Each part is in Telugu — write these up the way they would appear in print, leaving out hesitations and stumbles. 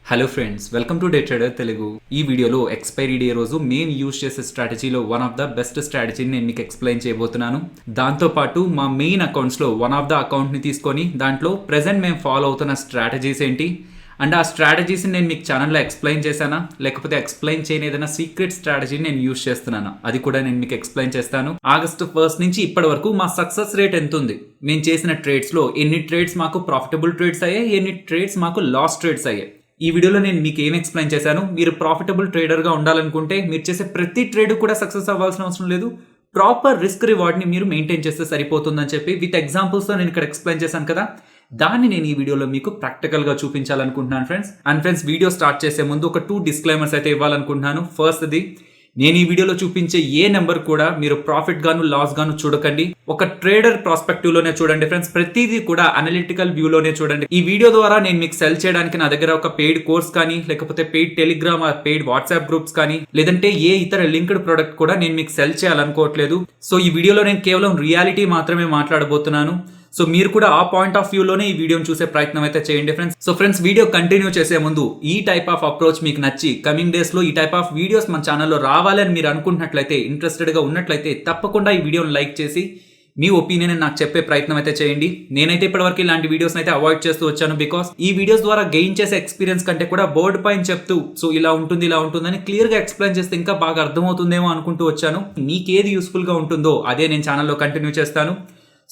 Hello friends, welcome to day trader Telugu. ఈ వీడియోలో ఎక్స్పైరీ డే రోజు మేము యూజ్ చేసే స్ట్రాటజీలో వన్ ఆఫ్ ద బెస్ట్ స్ట్రాటజీని నేను మీకు ఎక్స్ప్లెయిన్ చేయబోతున్నాను. దాంతోపాటు మా మెయిన్ అకౌంట్స్లో వన్ ఆఫ్ ద అకౌంట్ని తీసుకొని దాంట్లో ప్రెజెంట్ మేము ఫాలో అవుతున్న స్ట్రాటజీస్ ఏంటి అండ్ ఆ స్ట్రాటజీస్ని నేను మీకు ఛానల్లో ఎక్స్ప్లెయిన్ చేశానా, లేకపోతే ఎక్స్ప్లెయిన్ చేయని ఏదైనా సీక్రెట్ స్ట్రాటజీని నేను యూజ్ చేస్తున్నాను, అది కూడా నేను మీకు ఎక్స్ప్లెయిన్ చేస్తాను. ఆగస్టు 1 నుంచి ఇప్పటి వరకు మా సక్సెస్ రేట్ ఎంత ఉంది, మేము చేసిన ట్రేడ్స్లో ఎన్ని ట్రేడ్స్ మాకు ప్రాఫిటబుల్ ట్రేడ్స్ అయ్యాయి, ఎన్ని ట్రేడ్స్ మాకు లాస్ ట్రేడ్స్ అయ్యాయి. ఈ వీడియోలో నేను మీకు ఏం ఎక్స్ప్లెయిన్ చేశాను. మీరు ప్రాఫిటబుల్ ట్రేడర్గా ఉండాలనుకుంటే మీరు చేసే ప్రతి ట్రేడ్ కూడా సక్సెస్ అవ్వాల్సిన అవసరం లేదు. ప్రాపర్ రిస్క్ రివార్డ్ని మీరు మెయింటైన్ చేస్తే సరిపోతుందని చెప్పి విత్ ఎగ్జాంపుల్స్తో నేను ఇక్కడ ఎక్స్ప్లెయిన్ చేశాను కదా, దాన్ని నేను ఈ వీడియోలో మీకు ప్రాక్టికల్గా చూపించాలనుకుంటున్నాను friends. And friends, video start చేసే ముందు ఒక 2 డిస్క్లైమర్స్ అయితే ఇవ్వాలనుకుంటున్నాను. ఫస్ట్ది, నేను ఈ వీడియోలో చూపించే ఏ నెంబర్ కూడా మీరు ప్రాఫిట్ గాను లాస్ గాను చూడకండి. ఒక ట్రేడర్ ప్రాస్పెక్టివ్ లోనే చూడండి ఫ్రెండ్స్. ప్రతిదీ కూడా అనలిటికల్ వ్యూలోనే చూడండి. ఈ వీడియో ద్వారా నేను మీకు సెల్ చేయడానికి నా దగ్గర ఒక పెయిడ్ కోర్స్ కానీ, లేకపోతే paid Telegram paid WhatsApp groups కానీ, లేదంటే ఏ ఇతర లింక్డ్ ప్రొడక్ట్ కూడా నేను మీకు సెల్ చేయాలనుకోవట్లేదు. సో ఈ వీడియోలో నేను కేవలం రియాలిటీ మాత్రమే మాట్లాడబోతున్నాను. సో మీరు కూడా ఆ పాయింట్ ఆఫ్ వ్యూలోనే ఈ వీడియోని చూసే ప్రయత్నం అయితే చేయండి friends. So friends, video continue చేసే ముందు ఈ టైప్ ఆఫ్ అప్రోచ్ మీకు నచ్చి కమింగ్ డేస్లో ఈ టైప్ ఆఫ్ వీడియోస్ మన ఛానల్లో రావాలని మీరు అనుకుంటున్నట్లయితే, ఇంట్రెస్టెడ్గా ఉన్నట్లయితే తప్పకుండా ఈ వీడియోని లైక్ చేసి మీ ఒపీనియన్ నాకు చెప్పే ప్రయత్నం అయితే చేయండి. నేనైతే ఇప్పటివరకు ఇలాంటి వీడియోస్ అయితే అవాయిడ్ చేస్తూ వచ్చాను. బికాస్ ఈ వీడియోస్ ద్వారా గెయిన్ చేసే ఎక్స్పీరియన్స్ కంటే కూడా బోర్డు పైన చెప్తూ సో ఇలా ఉంటుందని క్లియర్గా ఎక్స్ప్లెయిన్ చేస్తే ఇంకా బాగా అర్థమవుతుందేమో అనుకుంటూ వచ్చాను. మీకేది యూస్ఫుల్గా ఉంటుందో అదే నేను ఛానల్లో కంటిన్యూ చేస్తాను.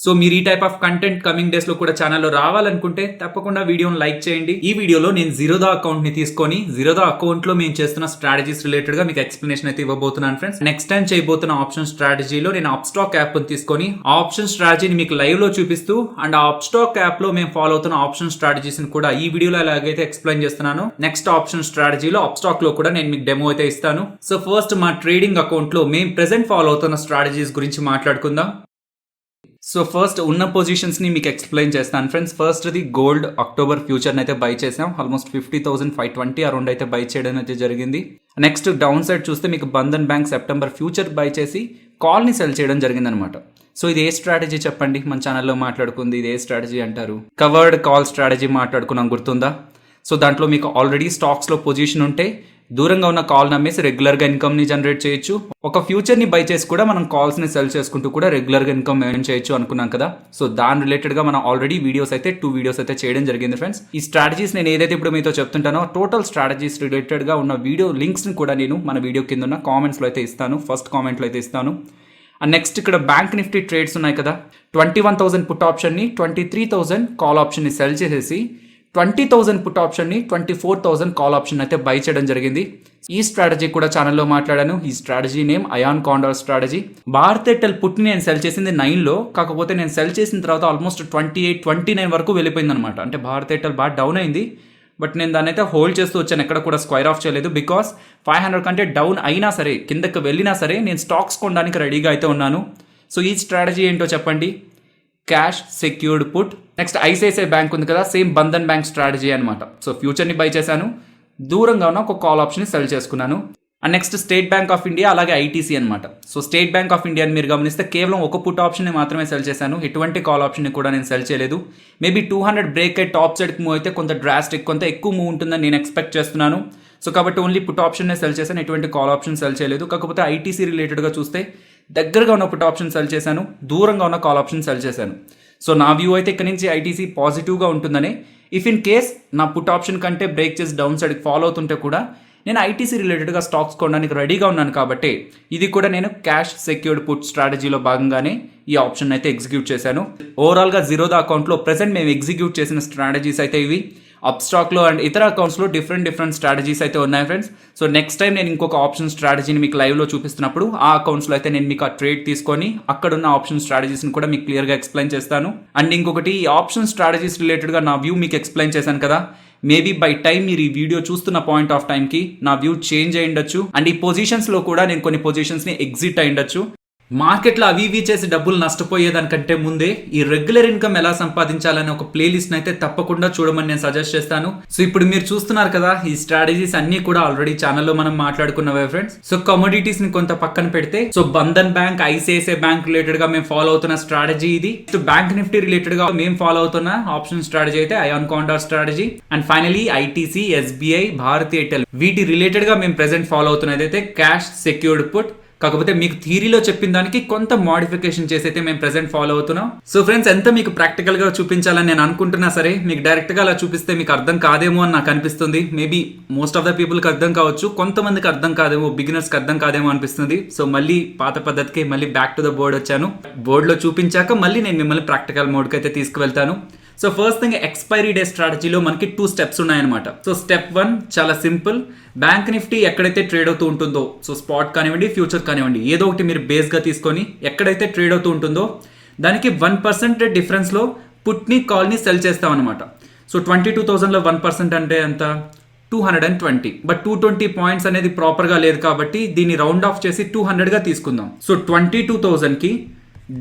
సో మీరు ఈ type of content coming days లో కూడా ఛానల్లో రావాలనుకుంటే తప్పకుండా వీడియోని లైక్ చేయండి. ఈ వీడియోలో నేను జీరోదా అకౌంట్ ని తీసుకొని జీరోదా అకౌంట్ లో మేము చేస్తున్న స్ట్రాటజీస్ రిలేటెడ్ గా మీకు ఎక్స్ప్లెనేషన్ అయితే ఇవ్వబోతున్నాను ఫ్రెండ్స్. నెక్స్ట్ టైం చేయబోతున్న ఆప్షన్ స్ట్రాటజీలో నేను అప్స్టాక్ యాప్ తీసుకొని ఆ ఆప్షన్ స్ట్రాటజీని మీకు లైవ్ లో చూపిస్తూ అండ్ ఆ అప్స్టాక్ యాప్ లో మేము ఫాలో అవుతున్న ఆప్షన్ స్ట్రాటజీస్ ని కూడా ఈ వీడియోలో ఎలాగైతే ఎక్స్ప్లెయిన్ చేస్తున్నాను, నెక్స్ట్ ఆప్షన్ స్ట్రాటజీలో అప్స్టాక్ లో కూడా నేను మీకు డెమో అయితే ఇస్తాను. సో ఫస్ట్ మా ట్రేడింగ్ అకౌంట్ లో మేము ప్రెసెంట్ ఫాలో అవుతున్న స్ట్రాటజీస్ గురించి మాట్లాడుకుందాం. సో ఫస్ట్ ఉన్న పొజిషన్స్ని మీకు ఎక్స్ప్లెయిన్ చేస్తాను ఫ్రెండ్స్. ఫస్ట్ది గోల్డ్ అక్టోబర్ ఫ్యూచర్ని అయితే బై చేసాం. ఆల్మోస్ట్ 50,520 అరౌండ్ అయితే బై చేయడం అయితే జరిగింది. నెక్స్ట్ డౌన్ సైడ్ చూస్తే మీకు Bandhan bank September future by చేసి కాల్ని సెల్ చేయడం జరిగిందనమాట. సో ఇది ఏ స్ట్రాటజీ చెప్పండి? మన ఛానల్లో మాట్లాడుకుంది ఇది ఏ స్ట్రాటజీ అంటారు? కవర్డ్ కాల్ స్ట్రాటజీ మాట్లాడుకున్నాం, గుర్తుందా? సో దాంట్లో మీకు ఆల్రెడీ స్టాక్స్లో పొజిషన్ ఉంటే దూరంగా ఉన్న కాల్ నమ్మేసి రెగ్యులర్గా ఇన్కమ్ని జనరేట్ చేయొచ్చు. ఒక ఫ్యూచర్ని బై చేసి కూడా మనం కాల్స్ని సెల్ చేసుకుంటూ కూడా రెగ్యులర్గా ఇన్కమ్ ఎర్న్ చేయొచ్చు అనుకున్నాం కదా. సో దాని రిలేటెడ్గా మనం ఆల్రెడీ వీడియోస్ అయితే 2 వీడియోస్ అయితే చేయడం జరిగింది ఫ్రెండ్స్. ఈ స్ట్రాటజీస్ నేను ఏదైతే ఇప్పుడు మీతో చెప్తుంటానో టోటల్ స్ట్రాటజీస్ రిలేటెడ్గా ఉన్న వీడియో లింక్స్ని కూడా నేను మన వీడియో కింద ఉన్న కామెంట్స్లో అయితే ఇస్తాను, ఫస్ట్ కామెంట్లో అయితే ఇస్తాను. అండ్ నెక్స్ట్ ఇక్కడ బ్యాంక్ నిఫ్టీ ట్రేడ్స్ ఉన్నాయి కదా, 21,000 పుట్ ఆప్షన్ని 23,000 కాల్ ఆప్షన్ని సెల్ చేసేసి 20,000 పుట్ ఆప్షన్ని 24,000 కాల్ ఆప్షన్ అయితే బై చేయడం జరిగింది. ఈ స్ట్రాటజీ కూడా ఛానల్లో మాట్లాడాను. ఈ strategy name iron condor strategy. Bharat Airtel పుట్ని నేను సెల్ చేసింది 9లో, కాకపోతే నేను సెల్ చేసిన తర్వాత ఆల్మోస్ట్ 28-29 వరకు వెళ్ళిపోయింది అనమాట. అంటే భారత్ ఎయిర్టెల్ బాగా డౌన్ అయింది, బట్ నేను దాన్ని అయితే హోల్డ్ చేస్తూ వచ్చాను, ఎక్కడ కూడా స్క్వైర్ ఆఫ్ చేయలేదు. బికాస్ 500 కంటే డౌన్ అయినా సరే, కిందకి వెళ్ళినా సరే నేను స్టాక్స్ కొనడానికి రెడీగా అయితే ఉన్నాను. సో ఈ స్ట్రాటజీ ఏంటో చెప్పండి? Cash secured put. Next ICICI bank ఉంది కదా, సేమ్ బంధన్ బ్యాంక్ స్ట్రాటజీ అనమాట. సో ఫ్యూచర్ని బై చేశాను, దూరంగా ఉన్న ఒక కాల్ ఆప్షన్ సెల్ చేసుకున్నాను. And next state bank of India, అలాగే ఐటీసీ అనమాట. సో స్టేట్ బ్యాంక్ ఆఫ్ ఇండియాని మీరు గమనిస్తే కేవలం ఒక పుట్ ఆప్షన్ని మాత్రమే సెల్ చేశాను, ఎటువంటి కాల్ ఆప్షన్ని కూడా నేను సెల్ చేయలేదు. మేబీ 200 బ్రేక్ అయి టాప్ సైడ్కి మూవ్ అయితే కొంత డ్రాస్టిక్, కొంత ఎక్కువ మూవ్ ఉంటుందని నేను ఎక్స్పెక్ట్ చేస్తున్నాను. సో కాబట్టి ఓన్లీ పుట్ ఆప్షన్నే సెల్ చేశాను, ఎటువంటి కాల్ ఆప్షన్ సెల్ చేయలేదు. కాకపోతే ఐటీసీ రిలేటెడ్గా చూస్తే దగ్గరగా ఉన్న పుట్ ఆప్షన్ సెల్ చేశాను, దూరంగా ఉన్న కాల్ ఆప్షన్ సెల్ చేశాను. సో నా వ్యూ అయితే ఇక్కడ నుంచి ఐటీసీ పాజిటివ్గా ఉంటుందని. ఇఫ్ ఇన్ కేస్ నా పుట్ ఆప్షన్ కంటే బ్రేక్ చేసి డౌన్ సైడ్కి ఫాలో అవుతుంటే కూడా నేను ఐటీసీ రిలేటెడ్గా స్టాక్స్ కొనడానికి రెడీగా ఉన్నాను. కాబట్టి ఇది కూడా నేను క్యాష్ సెక్యూర్డ్ పుట్ స్ట్రాటజీలో భాగంగానే ఈ ఆప్షన్ అయితే ఎగ్జిక్యూట్ చేశాను. ఓవరాల్గా జీరోదా అకౌంట్లో ప్రెసెంట్ మేము ఎగ్జిక్యూట్ చేసిన స్ట్రాటజీస్ అయితే ఇవి. అప్స్టాక్లో అండ్ ఇతర అకౌంట్స్లో డిఫరెంట్ స్ట్రాటజీస్ అయితే ఉన్నాయి ఫ్రెండ్స్. సో నెక్స్ట్ టైం నేను ఇంకొక ఆప్షన్ స్ట్రాటజీని మీకు లైవ్లో చూపిస్తున్నప్పుడు ఆ అకౌంట్స్లో అయితే నేను మీకు ఆ ట్రేడ్ తీసుకొని అక్కడున్న ఆప్షన్ స్ట్రాటజీస్ని కూడా మీకు క్లియర్గా ఎక్స్ప్లెయిన్ చేస్తాను. అండ్ ఇంకొకటి, ఈ ఆప్షన్ స్ట్రాటజీస్ రిలేటెడ్గా నా వ్యూ మీకు ఎక్స్ప్లెయిన్ చేశాను కదా, మేబీ బై టైం మీరు ఈ వీడియో చూస్తున్న పాయింట్ ఆఫ్ టైంకి నా వ్యూ చేంజ్ అయ్యి ఉండొచ్చు. అండ్ ఈ పొజిషన్స్లో కూడా నేను కొన్ని పొజిషన్స్ని ఎగ్జిట్ అయ్యి ఉండొచ్చు. మార్కెట్లో అవి ఇవి చేసి డబ్బులు నష్టపోయేదానికంటే ముందే ఈ రెగ్యులర్ ఇన్కమ్ ఎలా సంపాదించాలనే ఒక ప్లేలిస్ట్ అయితే తప్పకుండా చూడమని నేను సజెస్ట్ చేస్తాను. సో ఇప్పుడు మీరు చూస్తున్నారు కదా, ఈ స్ట్రాటజీస్ అన్ని కూడా ఆల్రెడీ ఛానల్లో మనం మాట్లాడుకున్నవే ఫ్రెండ్స్. సో కమోడిటీస్ ని కొంత పక్కన పెడితే, so Bandhan bank, ICICI bank related గా మేము ఫాలో అవుతున్న స్ట్రాటజీ ఇది. బ్యాంక్ నిఫ్టీ రిలేటెడ్ గా మేము ఫాలో అవుతున్న ఆప్షన్ స్ట్రాటజీ అయితే iron condor strategy. And finally ITC, SBI, Bharti Airtel వీటి రిలేటెడ్ గా మేము ప్రెసెంట్ ఫాలో అవుతున్నది అయితే క్యాష్ సెక్యూర్డ్ పుట్. కాకపోతే మీకు థియరీలో చెప్పిన దానికి కొంత మోడిఫికేషన్ చేసి అయితే మేము ప్రెసెంట్ ఫాలో అవుతున్నాం. సో ఫ్రెండ్స్, ఎంత మీకు ప్రాక్టికల్ గా చూపించాలని నేను అనుకుంటున్నా సరే, మీకు డైరెక్ట్ గా అలా చూపిస్తే మీకు అర్థం కాదేమో అని నాకు అనిపిస్తుంది. Maybe most of the people కి అర్థం కావచ్చు, కొంతమందికి అర్థం కాదేమో, బిగినర్స్ కి అర్థం కాదేమో అనిపిస్తుంది. సో మళ్ళీ పాత పద్ధతికి మళ్ళీ బ్యాక్ టు ద బోర్డ్ వచ్చాను. బోర్డ్ లో చూపించాక మళ్ళీ నేను మిమ్మల్ని ప్రాక్టికల్ మోడ్ కి అయితే తీసుకువెళ్తాను. So first thing, expiry day స్ట్రాటజీలో మనకి 2 స్టెప్స్ ఉన్నాయన్నమాట. సో స్టెప్ 1 చాలా సింపుల్. బ్యాంక్ నిఫ్టీ ఎక్కడైతే ట్రేడ్ అవుతూ ఉంటుందో, సో స్పాట్ కానివ్వండి, ఫ్యూచర్ కానివ్వండి, ఏదో ఒకటి మీరు బేస్గా తీసుకొని ఎక్కడైతే ట్రేడ్ అవుతూ ఉంటుందో దానికి 1% డిఫరెన్స్లో పుట్ని కాల్ని సెల్ చేస్తాం అనమాట. సో 22,000లో 1% అంటే ఎంత? 220. బట్ 220 పాయింట్స్ అనేది ప్రాపర్గా లేదు కాబట్టి దీన్ని రౌండ్ ఆఫ్ చేసి 200గా తీసుకుందాం. సో 22,000కి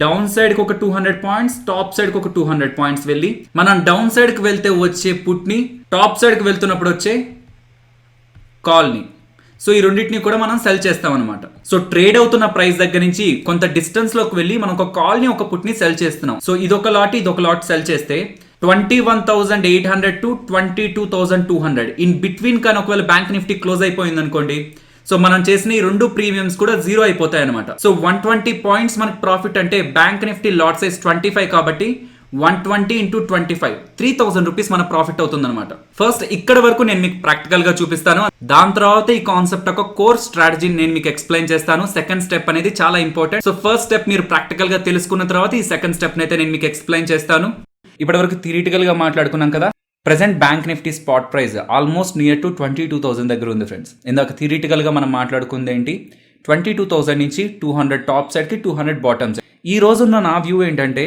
డౌన్ సైడ్ కి ఒక 200 పాయింట్స్, టాప్ సైడ్ కి ఒక 200 పాయింట్స్ వెళ్ళి మనం డౌన్ సైడ్ కి వెళ్తే వచ్చే పుట్ ని, టాప్ సైడ్ కి వెళ్తున్నప్పుడు వచ్చే కాల్ ని, సో ఈ రెండింటిని కూడా మనం సెల్ చేస్తాం అనమాట. సో ట్రేడ్ అవుతున్న ప్రైస్ దగ్గర నుంచి కొంత డిస్టెన్స్ లోకి వెళ్ళి మనం ఒక కాల్ ని, ఒక పుట్ ని సెల్ చేస్తున్నాం. సో ఇదొక లాట్, ఇదొక లాట్ సెల్ చేస్తే 21,800 to 22,200 ఇన్ బిట్వీన్ కానీ ఒకవేళ బ్యాంక్ నిఫ్టీ క్లోజ్ అయిపోయింది అనుకోండి, సో మనం చేసిన ఈ 2 ప్రీమియమ్స్ కూడా జీరో అయిపోతాయి అనమాట. సో 120 పాయింట్స్ మనకి ప్రాఫిట్ అంటే బ్యాంక్ నిఫ్టీ లాట్ సైజ్ 25 కాబట్టి 120 into 25 3,000 రూపీస్ మన ప్రాఫిట్ అవుతుంది అనమాట. ఫస్ట్ ఇక్కడ వరకు నేను మీకు ప్రాక్టికల్ గా చూపిస్తాను. దాని తర్వాత ఈ కాన్సెప్ట్ ఒక కోర్ స్ట్రాటజీని నేను మీకు ఎక్స్ప్లెయిన్ చేస్తాను. సెకండ్ స్టెప్ అనేది చాలా ఇంపార్టెంట్. సో ఫస్ట్ స్టెప్ మీరు ప్రాక్టికల్ గా తెలుసుకున్న తర్వాత ఈ సెకండ్ స్టెప్ అయితే నేను మీకు ఎక్స్ప్లెయిన్ చేస్తాను. ఇప్పటి వరకు థియరిటికల్ గా మాట్లాడుకున్నాం కదా. Present bank Nifty spot price almost near to 22,000 దగ్గర ఉంది ఫ్రెండ్స్. ఇందాక థియరిటికల్ గా మనం మాట్లాడుకుంది ఏంటి, 22,000 నుంచి 200 టాప్ సైడ్ కి 200 బాటమ్ సైడ్. ఈ రోజున్న నా వ్యూ ఏంటంటే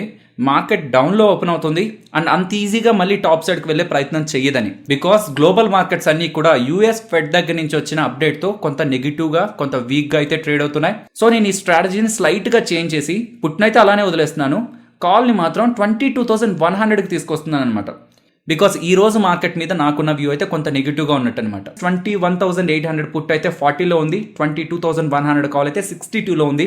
మార్కెట్ డౌన్ లో ఓపెన్ అవుతుంది అండ్ అంత ఈజీగా మళ్ళీ టాప్ సైడ్ కి వెళ్లే ప్రయత్నం చేయదని. బికాస్ గ్లోబల్ మార్కెట్స్ అన్ని కూడా యూఎస్ ఫెడ్ దగ్గర నుంచి వచ్చిన అప్డేట్ తో కొంత నెగిటివ్ గా, కొంత వీక్ గా అయితే ట్రేడ్ అవుతున్నాయి. సో నేను ఈ స్ట్రాటజీని స్లైట్ గా చేంజ్ చేసి పుట్నైతే అలానే వదిలేస్తున్నాను, కాల్ ని మాత్రం 22,100కి తీసుకొస్తున్నాను అనమాట. బికాస్ ఈ రోజు మార్కెట్ మీద నాకున్న వ్యూ అయితే కొంత నెగిటివ్ గా ఉన్నట్టు అనమాట. 21,800 పుట్ అయితే 40లో ఉంది, 22,100 కాల్ అయితే 62లో ఉంది.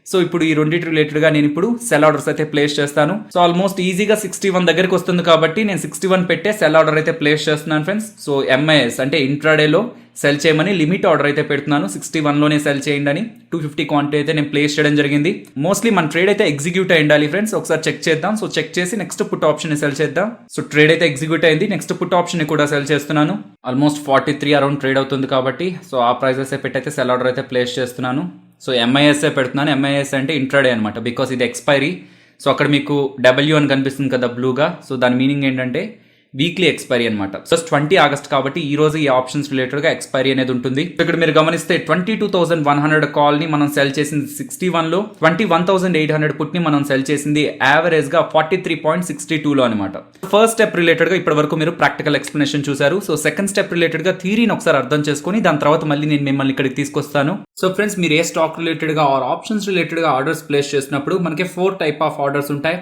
సో ఇప్పుడు ఈ రెండింటి రిలేటెడ్ గా నేను ఇప్పుడు సెల్ ఆర్డర్స్ అయితే ప్లేస్ చేస్తాను. సో ఆల్మోస్ట్ ఈజీగా 61 దగ్గరికి వస్తుంది కాబట్టి నేను 61 పెట్టే సెల్ ఆర్డర్ అయితే ప్లేస్ చేస్తున్నాను ఫ్రెండ్స్. సో ఎంఐఎస్ అంటే ఇంట్రాడేలో సెల్ చేయమని లిమిట్ ఆర్డర్ అయితే పెడుతున్నాను. 61లోనే సెల్ చేయండి అని 250 క్వాంటిటీ అయితే నేను ప్లేస్ చేయడం జరిగింది. మోస్ట్లీ మన ట్రేడ్ అయితే ఎగ్జిక్యూట్ అయి ఉండాలి ఫ్రెండ్స్. ఒకసారి చెక్ చేద్దాం. సో చెక్ చేసి నెక్స్ట్ పుట్ ఆప్షన్ ని సెల్ చేద్దాం. సో ట్రేడ్ అయితే ఎగ్జిక్యూట్ అయింది. నెక్స్ట్ పుట్ ఆప్షన్ ని కూడా సెల్ చేస్తున్నాను. ఆల్మోస్ట్ 43 అరౌండ్ ట్రేడ్ అవుతుంది కాబట్టి సో ఆ ప్రైజెస్ పెట్టి అయితే సెల్ ఆర్డర్ అయితే ప్లేస్ చేస్తున్నాను. సో ఎంఐఎస్ఏ పెడుతున్నాను. ఎంఐఎస్ అంటే ఇంట్రాడే అనమాట, బికాస్ ఇది ఎక్స్పైరీ. సో అక్కడ మీకు W అని కనిపిస్తుంది కదా బ్లూగా, సో దాని మీనింగ్ ఏంటంటే వీక్లీ ఎక్స్పైరీ అనమాట. సో 20 ఆగస్ట్ కాబట్టి ఈ రోజు ఈ ఆప్షన్స్ రిలేటెడ్ గా ఎక్స్పైరీ అనేది ఉంటుంది. ఇక్కడ మీరు గమనిస్తే 22,100 కాల్ ని మనం సెల్ చేసింది 61లో, 21,800 పుట్ ని మనం సెల్ చేసింది యావరేజ్ గా 43.62లో అనమాట. ఫస్ట్ స్టెప్ రిలేటెడ్ గా ఇప్పటి వరకు మీరు ప్రాక్టికల్ ఎక్స్ప్లెనేషన్ చూసారు. సో సెకండ్ స్టెప్ రిలేటెడ్ గా థియరీని ఒకసారి అర్థం చేసుకుని దాని తర్వాత మళ్ళీ నేను మిమ్మల్ని ఇక్కడికి తీసుకొస్తాను. సో ఫ్రెండ్స్, మీరు ఏ స్టాక్ రిలేటెడ్ గా ఆర్ ఆప్షన్స్ రిలేటెడ్ గా ఆర్డర్స్ ప్లేస్ చేసినప్పుడు మనకి 4 టైప్ ఆఫ్ ఆర్డర్స్ ఉంటాయి.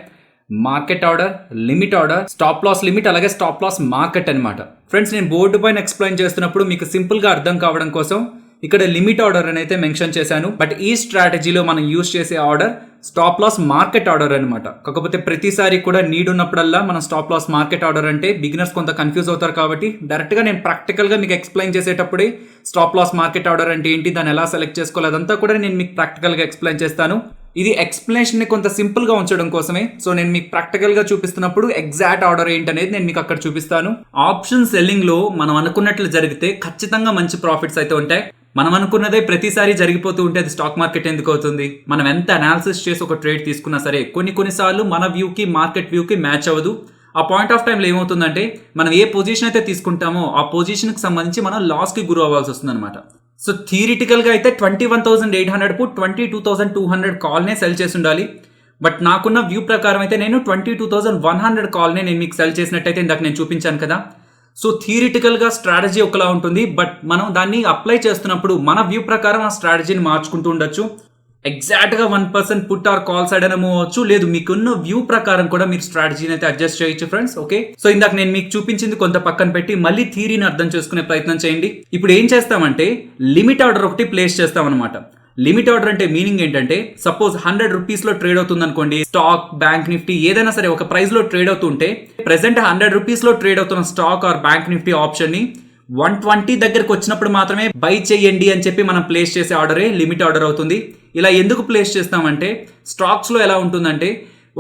Market order, limit order, stop loss limit, అలాగే స్టాప్ లాస్ మార్కెట్ అనమాట. ఫ్రెండ్స్, నేను బోర్డు పైన ఎక్స్ప్లెయిన్ చేస్తున్నప్పుడు మీకు సింపుల్ గా అర్థం కావడం కోసం ఇక్కడ లిమిట్ ఆర్డర్ అని అయితే మెన్షన్ చేశాను. బట్ ఈ స్ట్రాటజీలో మనం యూజ్ చేసే order stop loss market order అనమాట. కాకపోతే ప్రతిసారి కూడా నీడ్ ఉన్నప్పుడల్లా మనం స్టాప్ లాస్ మార్కెట్ ఆర్డర్ అంటే బిగినర్స్ కొంత కన్ఫ్యూజ్ అవుతారు కాబట్టి డైరెక్ట్ గా నేను ప్రాక్టికల్ గా మీకు ఎక్స్ప్లెయిన్ చేసేటప్పుడే స్టాప్ లాస్ మార్కెట్ ఆర్డర్ అంటే ఏంటి, దాన్ని ఎలా సెలెక్ట్ చేసుకోవాలి, అదంతా కూడా నేను మీకు ప్రాక్టికల్ గా ఎక్స్ప్లెయిన్ చేస్తాను. ఇది ఎక్స్ప్లెనేషన్ ని కొంత సింపుల్ గా ఉంచడం కోసమే. సో నేను మీకు ప్రాక్టికల్ గా చూపిస్తున్నప్పుడు ఎగ్జాక్ట్ ఆర్డర్ ఏంటనేది నేను మీకు అక్కడ చూపిస్తాను. ఆప్షన్ సెల్లింగ్ లో మనం అనుకున్నట్లు జరిగితే ఖచ్చితంగా మంచి ప్రాఫిట్స్ అయితే ఉంటాయి. మనం అనుకున్నదే ప్రతిసారి జరిగిపోతూ ఉంటే అది స్టాక్ మార్కెట్ ఎందుకు అవుతుంది? మనం ఎంత అనాలిసిస్ చేసి ఒక ట్రేడ్ తీసుకున్నా సరే కొన్నిసార్లు మన వ్యూకి మార్కెట్ వ్యూకి మ్యాచ్ అవ్వదు. ఆ పాయింట్ ఆఫ్ టైంలో ఏమవుతుందంటే మనం ఏ పొజిషన్ అయితే తీసుకుంటామో ఆ పొజిషన్ కి సంబంధించి మనం లాస్ కి గురి అవ్వాల్సి వస్తుంది అనమాట. సో థియరిటికల్ గా అయితే 21,800 కు 22,200 కాల్నే సెల్ చేసి ఉండాలి. బట్ నాకున్న వ్యూ ప్రకారం అయితే నేను 22,100 కాల్నే నేను మీకు సెల్ చేసినట్టయితే ఇందాక నేను చూపించాను కదా. సో థియరిటికల్ గా స్ట్రాటజీ ఒకలా ఉంటుంది, బట్ మనం దాన్ని అప్లై చేస్తున్నప్పుడు మన వ్యూ ప్రకారం ఆ స్ట్రాటజీని మార్చుకుంటూ ఉండొచ్చు. ఎగ్జాక్ట్ గా 1% పుట్ ఆర్ కాల్ సైడ్ అయినా మూవ్ అవచ్చు, లేదు మీకున్న వ్యూ ప్రకారం కూడా మీరు స్ట్రాటజీని అయితే అడ్జస్ట్ చేయొచ్చు ఫ్రెండ్స్. ఓకే, సో ఇందాక నేను మీకు చూపించింది కొంత పక్కన పెట్టి మళ్ళీ థియరీని అర్థం చేసుకునే ప్రయత్నం చేయండి. ఇప్పుడు ఏం చేస్తామంటే లిమిట్ ఆర్డర్ ఒకటి ప్లేస్ చేస్తాం అనమాట. లిమిట్ ఆర్డర్ అంటే మీనింగ్ ఏంటంటే సపోజ్ 100 రూపీస్ లో ట్రేడ్ అవుతుంది అనుకోండి, స్టాక్, బ్యాంక్ నిఫ్టీ ఏదైనా సరే ఒక ప్రైస్ లో ట్రేడ్ అవుతుంటే ప్రెసెంట్ 100 రూపీస్ లో ట్రేడ్ అవుతున్న stock or bank Nifty option ని 120 దగ్గరకు వచ్చినప్పుడు మాత్రమే బై చేయండి అని చెప్పి మనం ప్లేస్ చేసే ఆర్డరే లిమిట్ ఆర్డర్ అవుతుంది. ఇలా ఎందుకు ప్లేస్ చేస్తామంటే స్టాక్స్ లో ఎలా ఉంటుందంటే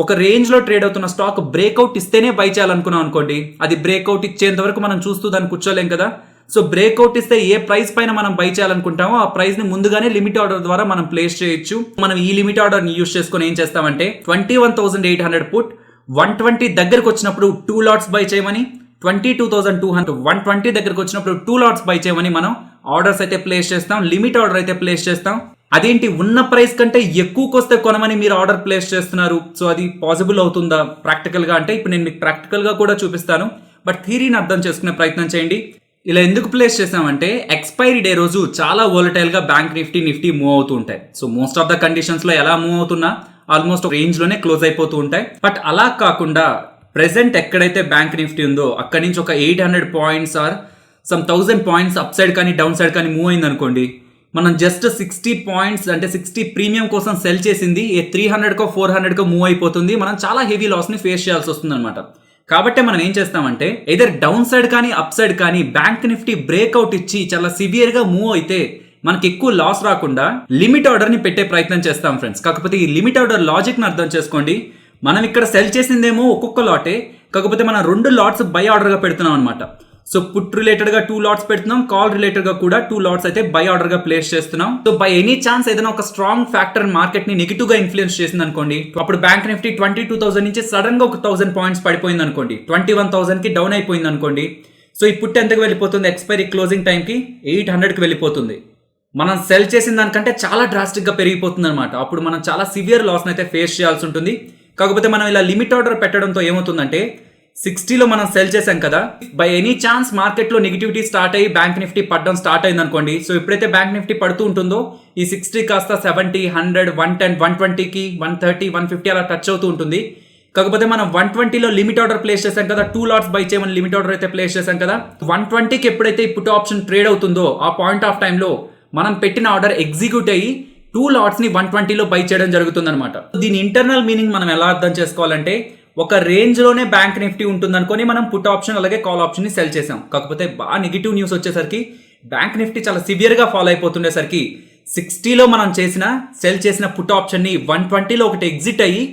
ఒక రేంజ్ లో ట్రేడ్ అవుతున్న స్టాక్ బ్రేక్అవుట్ ఇస్తేనే బై చేయాలనుకున్నాం అనుకోండి, అది బ్రేక్అవుట్ ఇచ్చేంత వరకు మనం చూస్తూ దాన్ని కూర్చోలేం కదా. సో బ్రేక్అవుట్ ఇస్తే ఏ ప్రైస్ పైన మనం బై చేయాలనుకుంటామో ఆ ప్రైస్ ని ముందుగానే లిమిట్ ఆర్డర్ ద్వారా మనం ప్లేస్ చేయొచ్చు. మనం ఈ లిమిట్ ఆర్డర్ ని యూస్ చేసుకుని ఏం చేస్తామంటే 21,800 పుట్ 120 దగ్గరకు వచ్చినప్పుడు 2 లాట్స్ బై చేయమని, 22,200 120 దగ్గరకు వచ్చినప్పుడు 2 లాట్స్ బై చేయమని మనం ఆర్డర్స్ అయితే ప్లేస్ చేస్తాం, లిమిట్ ఆర్డర్ అయితే ప్లేస్ చేస్తాం. అదేంటి ఉన్న ప్రైస్ కంటే ఎక్కువకి వస్తే కొనమని మీరు ఆర్డర్ ప్లేస్ చేస్తున్నారు, సో అది పాసిబుల్ అవుతుందా ప్రాక్టికల్ గా అంటే ఇప్పుడు నేను మీకు ప్రాక్టికల్ గా కూడా చూపిస్తాను, బట్ థియరీని అర్థం చేసుకునే ప్రయత్నం చేయండి. ఇలా ఎందుకు ప్లేస్ చేసామంటే ఎక్స్పైరీ డే రోజు చాలా వోలటైల్ గా బ్యాంక్ నిఫ్టీ మూవ్ అవుతూ ఉంటాయి. So most of the conditions లో ఎలా మూవ్ అవుతున్నా ఆల్మోస్ట్ రేంజ్ లోనే క్లోజ్ అయిపోతూ ఉంటాయి. బట్ అలా కాకుండా ప్రెసెంట్ ఎక్కడైతే బ్యాంక్ నిఫ్టీ ఉందో అక్కడి నుంచి ఒక 800 points or some 1000 points upside కానీ డౌన్ సైడ్ కానీ మూవ్ అయింది అనుకోండి, మనం జస్ట్ 60 పాయింట్స్ అంటే 60 ప్రీమియం కోసం సెల్ చేసింది 300కో 400కో మూవ్ అయిపోతుంది. మనం చాలా హెవీ లాస్ ని ఫేస్ చేయాల్సి వస్తుంది అనమాట. కాబట్టి మనం ఏం చేస్తామంటే ఎదర్ డౌన్ సైడ్ కానీ అప్ సైడ్ కానీ బ్యాంక్ నిఫ్టీ బ్రేక్అవుట్ ఇచ్చి చాలా సివియర్ గా మూవ్ అయితే మనకి ఎక్కువ లాస్ రాకుండా లిమిట్ ఆర్డర్ ని పెట్టే ప్రయత్నం చేస్తాం ఫ్రెండ్స్. కాకపోతే ఈ లిమిట్ ఆర్డర్ లాజిక్ ని అర్థం చేసుకోండి. మనం ఇక్కడ సెల్ చేసిందేమో ఒక్కొక్క లాటే, కాకపోతే మనం 2 లాట్స్ బై ఆర్డర్ గా పెడుతున్నాం అనమాట. సో పుట్ రిలేటెడ్ గా 2 లాట్స్ పెడుతున్నాం, కాల్ రిలేటెడ్ గా కూడా 2 లాట్స్ అయితే బై ఆర్డర్ గా ప్లేస్ చేస్తున్నాం. సో బై ఎనీ ఛాన్స్ ఏదైనా ఒక స్ట్రాంగ్ ఫ్యాక్టర్ మార్కెట్ ని నెగిటివ్ గా ఇన్ఫ్లుయెన్స్ చేసింది అనుకోండి, అప్పుడు బ్యాంక్ నిఫ్టీ 22,000 నుంచి సడన్ గా ఒక 1000 పాయింట్స్ పడిపోయింది అనుకోండి, 21,000 కి డౌన్ అయిపోయింది అనుకోండి. సో ఈ పుట్ ఎంతకు వెళ్ళిపోతుంది, ఎక్స్పైరీ క్లోజింగ్ టైం కి 800 కి వెళ్ళిపోతుంది. మనం సెల్ చేసిన దానికంటే చాలా డ్రాస్టిక్ గా పెరిగిపోతుంది అనమాట. అప్పుడు మనం చాలా సివియర్ లాస్ అయితే ఫేస్ చేయాల్సి ఉంటుంది. కాకపోతే మనం ఇలా లిమిట్ ఆర్డర్ పెట్టడంతో ఏమవుతుందంటే 60లో మనం సెల్ చేసాం కదా, బై ఎనీ ఛాన్స్ మార్కెట్లో నెగిటివిటీ స్టార్ట్ అయ్యి బ్యాంక్ నిఫ్టీ పడడం స్టార్ట్ అయింది అనుకోండి, సో ఎప్పుడైతే బ్యాంక్ నిఫ్టీ పడుతూ ఉంటుందో ఈ 60 కాస్త 70, 100, 110, 120కి 130, 150 అలా టచ్ అవుతూ ఉంటుంది. కాకపోతే మనం 120లో లిమిట్ ఆర్డర్ ప్లేస్ చేసాం కదా, 2 లాట్స్ బై చేయమని లిమిట్ ఆర్డర్ అయితే ప్లేస్ చేసాం కదా, 120కి ఎప్పుడైతే ఈ పుట్ ఆప్షన్ ట్రేడ్ అవుతుందో ఆ పాయింట్ ఆఫ్ టైంలో మనం పెట్టిన ఆర్డర్ ఎగ్జిక్యూట్ అయ్యి 2 లాట్స్ ని 120లో బై చేయడం జరుగుతుంది అనమాట. దీని ఇంటర్నల్ మీనింగ్ మనం ఎలా అర్థం చేసుకోవాలంటే ఒక రేంజ్ లోనే బ్యాంక్ నిఫ్టీ ఉంటుంది అనుకొని మనం పుట్ ఆప్షన్ అలాగే కాల్ ఆప్షన్ ని సెల్ చేసాం. కాకపోతే బాగా నెగిటివ్ న్యూస్ వచ్చేసరికి బ్యాంక్ నిఫ్టీ చాలా సివియర్ గా ఫాలో అయిపోతుండేసరికి 60లో మనం సెల్ చేసిన పుట్ ఆప్షన్ ని 120లో ఒకటి ఎగ్జిట్ అయ్యి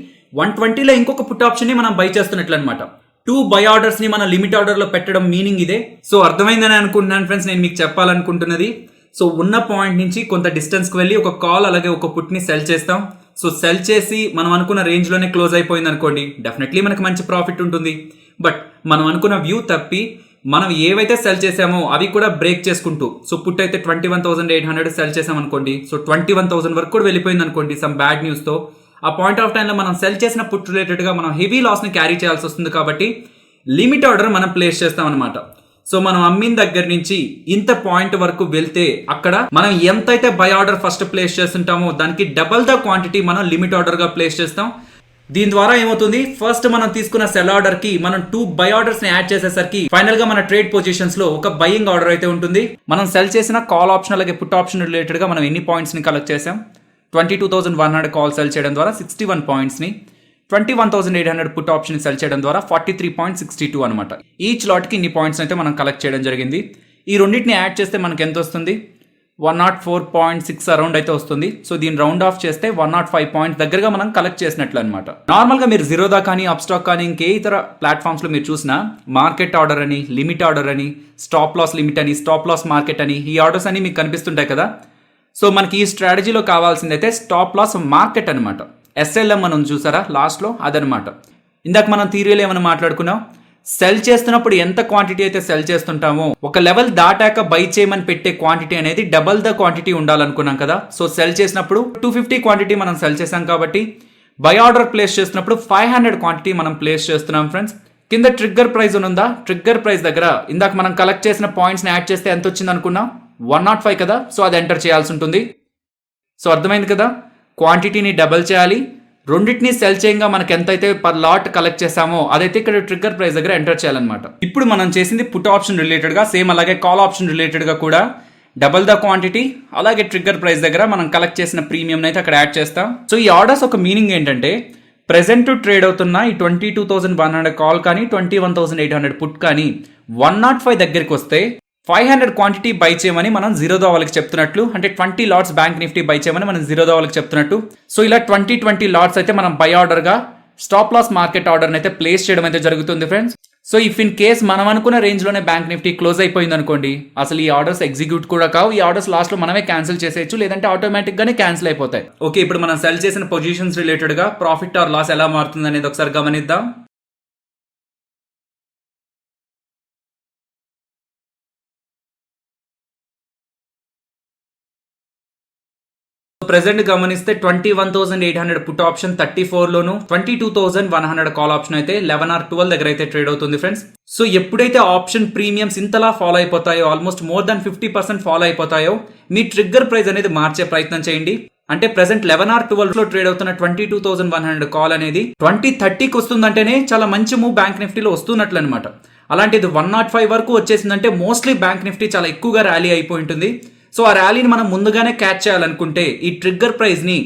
120లో ఇంకొక పుట్ ఆప్షన్ ని మనం బై చేస్తున్నట్లు అనమాట. 2 బై ఆర్డర్స్ ని మన లిమిట్ ఆర్డర్ లో పెట్టడం మీనింగ్ ఇదే. సో అర్థమైందని అనుకుంటున్నాను ఫ్రెండ్స్ నేను మీకు చెప్పాలనుకుంటున్నది. సో ఉన్న పాయింట్ నుంచి కొంత డిస్టెన్స్ కి వెళ్ళి ఒక కాల్ అలాగే ఒక పుట్ ని సెల్ చేస్తాం. సో సెల్ చేసి మనం అనుకున్న రేంజ్ లోనే క్లోజ్ అయిపోయింది అనుకోండి, డెఫినెట్లీ మనకి మంచి ప్రాఫిట్ ఉంటుంది. బట్ మనం అనుకున్న వ్యూ తప్పి మనం ఏవైతే సెల్ చేసామో అవి కూడా బ్రేక్ చేసుకుంటూ, సో పుట్ అయితే 21,800 సెల్ చేసాం అనుకోండి, సో 21,000 వరకు కూడా వెళ్ళిపోయింది అనుకోండి సమ్ బ్యాడ్ న్యూస్ తో, ఆ పాయింట్ ఆఫ్ టైంలో మనం సెల్ చేసిన పుట్ రిలేటెడ్ గా మనం హెవీ లాస్ ని క్యారీ చేయాల్సి వస్తుంది. కాబట్టి లిమిట్ ఆర్డర్ మనం ప్లేస్ చేస్తాం అనమాట. సో మనం అమ్మిన దగ్గర నుంచి ఇంత పాయింట్ వరకు వెళ్తే అక్కడ మనం ఎంతైతే బై ఆర్డర్ ఫస్ట్ ప్లేస్ చేస్తుంటామో దానికి డబల్ ద క్వాంటిటీ మనం లిమిట్ ఆర్డర్ గా ప్లేస్ చేస్తాం. దీని ద్వారా ఏమవుతుంది, ఫస్ట్ మనం తీసుకున్న సెల్ ఆర్డర్ కి మనం 2 బై ఆర్డర్స్ ని యాడ్ చేసేసరికి ఫైనల్ గా మన ట్రేడ్ పొజిషన్స్ లో ఒక బయింగ్ ఆర్డర్ అయితే ఉంటుంది. మనం సెల్ చేసిన కాల్ ఆప్షన్ అలాగే పుట్ ఆప్షన్ రిలేటెడ్ గా మనం ఎన్ని పాయింట్స్ ని కలెక్ట్ చేసాం, 22,100 కాల్ సెల్ చేయడం ద్వారా 61 పాయింట్స్ ని, 21,800 పుట్ ఆప్షన్ సెల్ చేయడం ద్వారా 43.62 అనమాట. ఈచ్ లాట్ కి ఇన్ని పాయింట్స్ అయితే మనం కలెక్ట్ చేయడం జరిగింది. ఈ రెండింటిని యాడ్ చేస్తే మనకి ఎంత వస్తుంది, 104.6 అరౌండ్ అయితే వస్తుంది. సో దీన్ని రౌండ్ ఆఫ్ చేస్తే 105 పాయింట్స్ దగ్గరగా మనం కలెక్ట్ చేసినట్లు అనమాట. నార్మల్ గా మీరు జీరోదా కానీ అప్స్టాక్ కానీ ఇంకే ఇతర ప్లాట్ఫామ్స్ లో మీరు చూసినా మార్కెట్ ఆర్డర్ అని, లిమిట్ ఆర్డర్ అని, స్టాప్ లాస్ లిమిట్ అని, స్టాప్ లాస్ మార్కెట్ అని ఈ ఆర్డర్స్ అని మీకు కనిపిస్తుంటాయి కదా. సో మనకి ఈ స్ట్రాటజీలో కావాల్సింది అయితే స్టాప్ లాస్ మార్కెట్ అనమాట. SLM మనం చూసారా లాస్ట్ లో, అదనమాట. ఇందాక మనం థియరీలో ఏమైనా మాట్లాడుకున్నాం, సెల్ చేస్తున్నప్పుడు ఎంత క్వాంటిటీ అయితే సెల్ చేస్తుంటామో ఒక లెవెల్ దాటాక బై చేయమని పెట్టే క్వాంటిటీ అనేది డబల్ ద క్వాంటిటీ ఉండాలనుకున్నాం కదా. సో సెల్ చేసినప్పుడు 250 క్వాంటిటీ మనం సెల్ చేసాం కాబట్టి బై ఆర్డర్ ప్లేస్ చేసినప్పుడు 500 క్వాంటిటీ మనం ప్లేస్ చేస్తున్నాం ఫ్రెండ్స్. కింద ట్రిగ్గర్ ప్రైస్ ఉందా, ట్రిగ్గర్ ప్రైస్ దగ్గర ఇందాక మనం కలెక్ట్ చేసిన పాయింట్స్ ని యాడ్ చేస్తే ఎంత వచ్చింది అనుకున్నాం, 105 కదా. సో అది ఎంటర్ చేయాల్సి ఉంటుంది. సో అర్థమైంది కదా, క్వాంటిటీని డబల్ చేయాలి, రెండింటిని సెల్ చేయంగా మనకి ఎంతైతే పర్ లాట్ కలెక్ట్ చేసామో అదైతే ఇక్కడ ట్రిగ్గర్ ప్రైస్ దగ్గర ఎంటర్ చేయాలన్నమాట. ఇప్పుడు మనం చేసింది పుట్ ఆప్షన్ రిలేటెడ్గా, సేమ్ అలాగే కాల్ ఆప్షన్ రిలేటెడ్గా కూడా డబల్ ద క్వాంటిటీ అలాగే ట్రిగ్గర్ ప్రైస్ దగ్గర మనం కలెక్ట్ చేసిన ప్రీమియం అయితే అక్కడ యాడ్ చేస్తాం. సో ఈ ఆర్డర్స్ ఒక మీనింగ్ ఏంటంటే ప్రెసెంట్ ట్రేడ్ అవుతున్న ఈ 22,100 కాల్ కానీ 21,800 పుట్ కానీ 105 దగ్గరికి వస్తే 500 క్వాంటిటీ బై చేయమని మనం జీరోదో వాళ్ళకి చెప్తున్నట్లు, అంటే 20 లాట్స్ బ్యాంక్ నిఫ్టీ బై చేయమని మనం జీరోదో వాళ్ళకి చెప్తున్నట్టు. సో ఇలా 20 లాట్స్ అయితే మనం బై ఆర్డర్గా స్టాప్ లాస్ మార్కెట్ ఆర్డర్ అయితే ప్లేస్ చేయడం అయితే జరుగుతుంది friends. So if in case మనం అనుకున్న రేంజ్ లోనే బ్యాంక్ నిఫ్టీ క్లోజ్ అయిపోయింది అనుకోండి, అసలు ఈ ఆర్డర్స్ ఎగ్జిక్యూట్ కూడా కావు. ఈ ఆర్డర్స్ లాస్ట్ లో మనమే క్యాన్సిల్ చేసేయచ్చు, లేదంటే ఆటోమేటిక్ గానే క్యాన్సిల్ అయిపోతాయి. ఓకే, ఇప్పుడు మనం సెల్ చేసిన పొజిషన్స్ రిలేటెడ్ గా ప్రాఫిట్ ఆర్ లాస్ ఎలా మారుతుంది అనేది ఒకసారి గమనిద్దాం. ప్రెసెంట్ గమనిస్తే 21,800 పుట్ ఆప్షన్ 34 లోను, 22,100 కాల్ ఆప్షన్ అయితే 11 or 12 దగ్గర అయితే ట్రేడ్ అవుతుంది ఫ్రెండ్స్. సో ఎప్పుడైతే ఆప్షన్ ప్రీమియమ్స్ ఇంతలా ఫాలో అయిపోతాయో, ఆల్మోస్ట్ మోర్ దాన్ 50% ఫాలో అయిపోతాయో, మీ ట్రిగ్గర్ ప్రైస్ అనేది మార్చే ప్రయత్నం చేయండి. అంటే ప్రెసెంట్ 11 or 12 లో ట్రేడ్ అవుతున్న 22,100 కాల్ అనేది 2030కి వస్తుందంటేనే చాలా మంచి మూవ్ బ్యాంక్ నిఫ్టీలో వస్తున్నట్లు అనమాట. అలాంటిది 105 వరకు వచ్చేసిందంటే మోస్ట్లీ బ్యాంక్ నిఫ్టీ చాలా ఎక్కువగా ర్యాలీ అయిపోయి ఉంటుంది. సో ఆ ర్యాలీని మనం ముందుగానే క్యాచ్ చేయాలనుకుంటే ఈ ట్రిగ్గర్ ప్రైస్ ని